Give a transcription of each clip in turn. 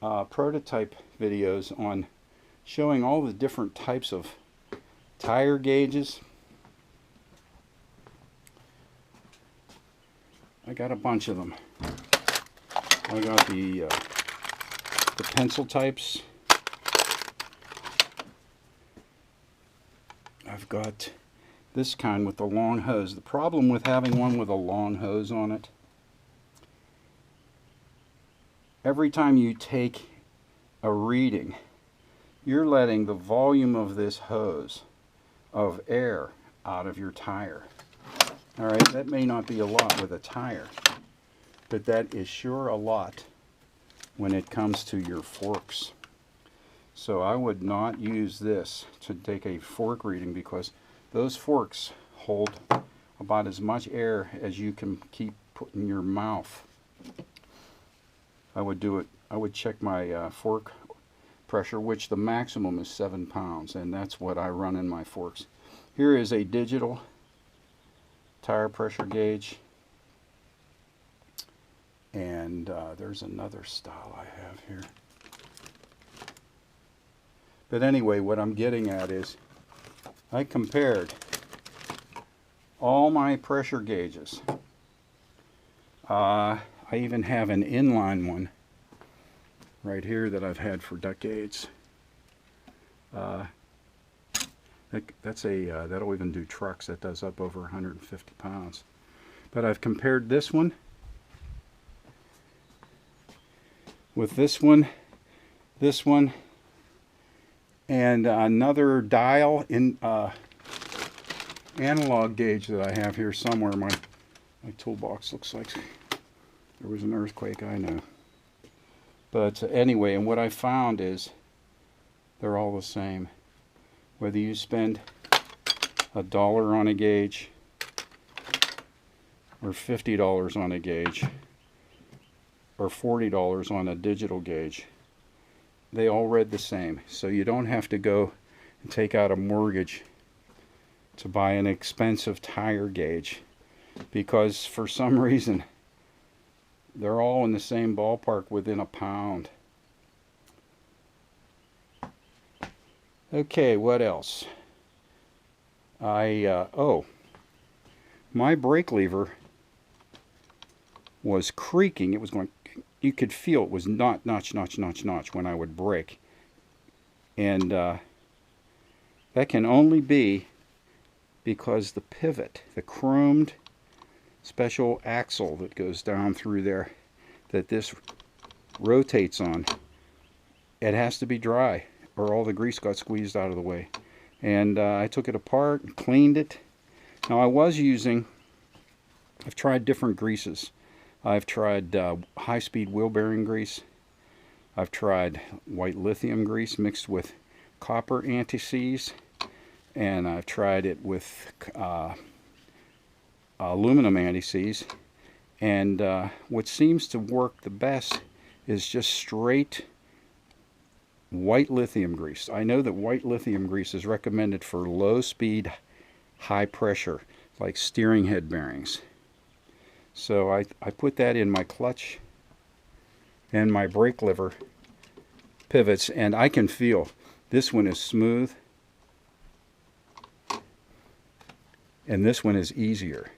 prototype videos on showing all the different types of tire gauges. I got a bunch of them. I got the pencil types. I've got this kind with the long hose. The problem with having one with a long hose on it, every time you take a reading, you're letting the volume of this hose of air out of your tire. Alright, that may not be a lot with a tire, but that is sure a lot when it comes to your forks. So I would not use this to take a fork reading, because those forks hold about as much air as you can keep putting in your mouth. I would do it. I would check my fork pressure, which the maximum is 7 pounds, and that's what I run in my forks. Here is a digital tire pressure gauge, and there's another style I have here. But anyway, what I'm getting at is I compared all my pressure gauges. I even have an inline one right here that I've had for decades. That'll even do trucks. That does up over 150 pounds. But I've compared this one with this one, and another dial in analog gauge that I have here somewhere. My toolbox looks like there was an earthquake, I know. But anyway, and what I found is they're all the same. Whether you spend $1 on a gauge or $50 on a gauge or $40 on a digital gauge, they all read the same. So you don't have to go and take out a mortgage to buy an expensive tire gauge, because for some reason they're all in the same ballpark, within a pound. Okay, what else? Oh, my brake lever was creaking. It was going, you could feel it was not notch when I would brake. And that can only be because the pivot, the chromed special axle that goes down through there, that this rotates on, it has to be dry, or all the grease got squeezed out of the way. And I took it apart and cleaned it. Now I've tried different greases. I've tried high-speed wheel bearing grease. I've tried white lithium grease mixed with copper anti-seize, and I've tried it with aluminum anti-seize. And what seems to work the best is just straight white lithium grease. I know that white lithium grease is recommended for low speed, high pressure, like steering head bearings. So I put that in my clutch and my brake lever pivots, and I can feel this one is smooth and this one is easier.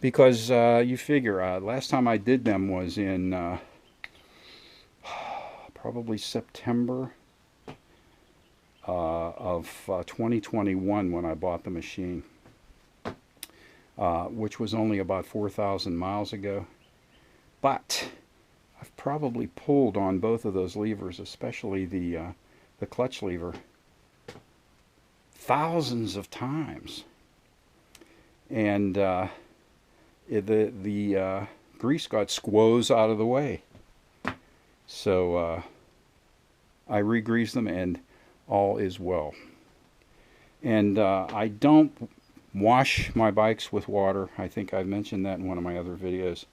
Because you figure, last time I did them was in probably September of 2021 when I bought the machine, which was only about 4,000 miles ago. But I've probably pulled on both of those levers, especially the clutch lever, thousands of times. And the grease got squoze out of the way. So I re-greased them and all is well. And I don't wash my bikes with water. I think I mentioned that in one of my other videos,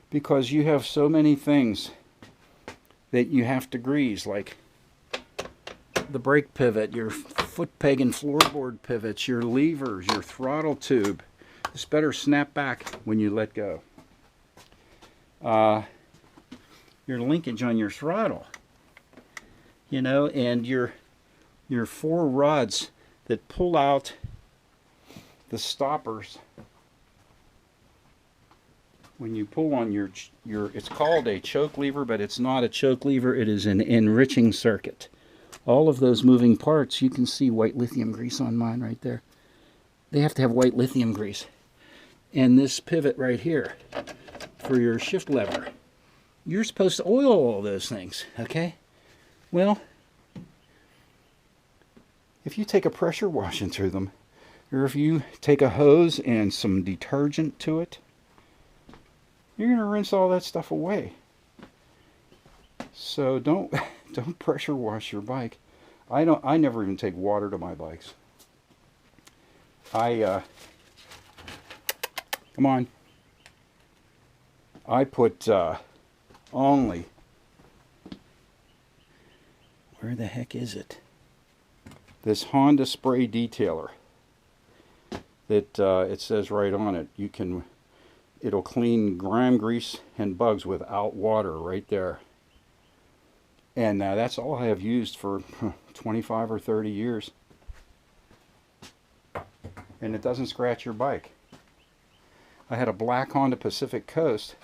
because you have so many things that you have to grease, like the brake pivot, your foot peg and floorboard pivots, your levers, your throttle tube. This better snap back when you let go. linkage on your throttle. You know, and your 4 rods that pull out the stoppers when you pull on your it's called a choke lever, but it's not a choke lever, it is an enriching circuit. All of those moving parts, you can see white lithium grease on mine right there. They have to have white lithium grease. And this pivot right here for your shift lever. You're supposed to oil all those things, okay? Well, if you take a pressure washing through them, or if you take a hose and some detergent to it, you're going to rinse all that stuff away. So don't pressure wash your bike. I never even take water to my bikes. Come on. I put only, where the heck is it? This Honda spray detailer that it says right on it, it'll clean grime, grease, and bugs without water right there. And that's all I have used for 25 or 30 years. And it doesn't scratch your bike. I had a black Honda Pacific Coast.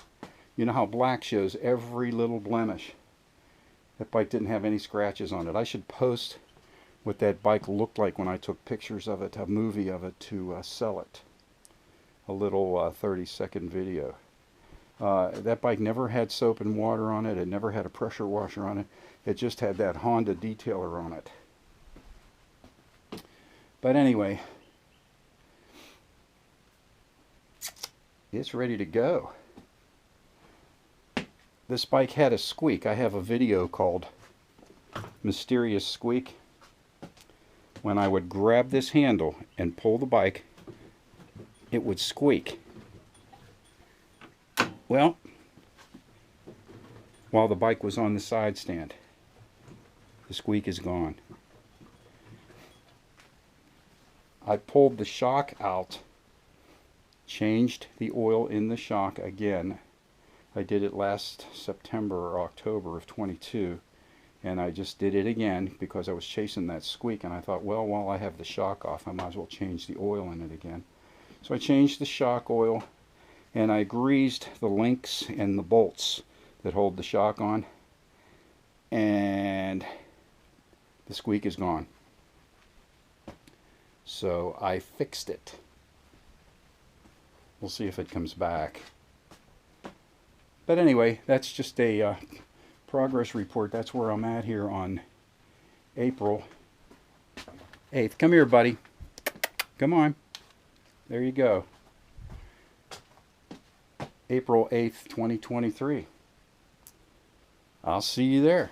You know how black shows every little blemish. That bike didn't have any scratches on it. I should post what that bike looked like when I took pictures of it, a movie of it, to sell it. A little 30-second video. That bike never had soap and water on it. It never had a pressure washer on it. It just had that Honda detailer on it. But anyway, it's ready to go. This bike had a squeak. I have a video called Mysterious Squeak. When I would grab this handle and pull the bike, it would squeak. Well, while the bike was on the side stand, the squeak is gone. I pulled the shock out, changed the oil in the shock again. I did it last September or October of 22, and I just did it again because I was chasing that squeak, and I thought, well, while I have the shock off, I might as well change the oil in it again. So I changed the shock oil, and I greased the links and the bolts that hold the shock on, and the squeak is gone. So I fixed it. We'll see if it comes back. But anyway, that's just a progress report. That's where I'm at here on April 8th. Come here, buddy. Come on. There you go. April 8th, 2023. I'll see you there.